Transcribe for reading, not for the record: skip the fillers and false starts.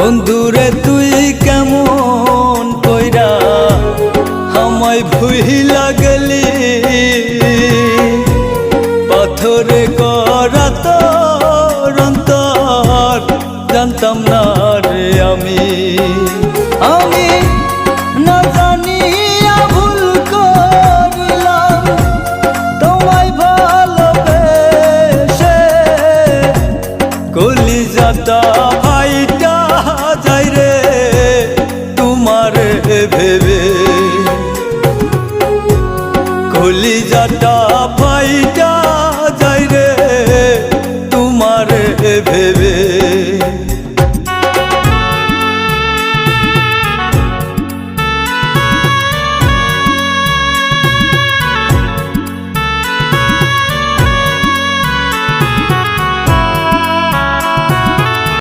বন্ধুরে তুই কেমন কইরা আমায় ভুইলা গেলি, পাথরে করা তোর অন্তর জানতাম না রে আমি না জানিয়া ভুল করিলাম তোমায় ভালোবেসে, কলিজাটা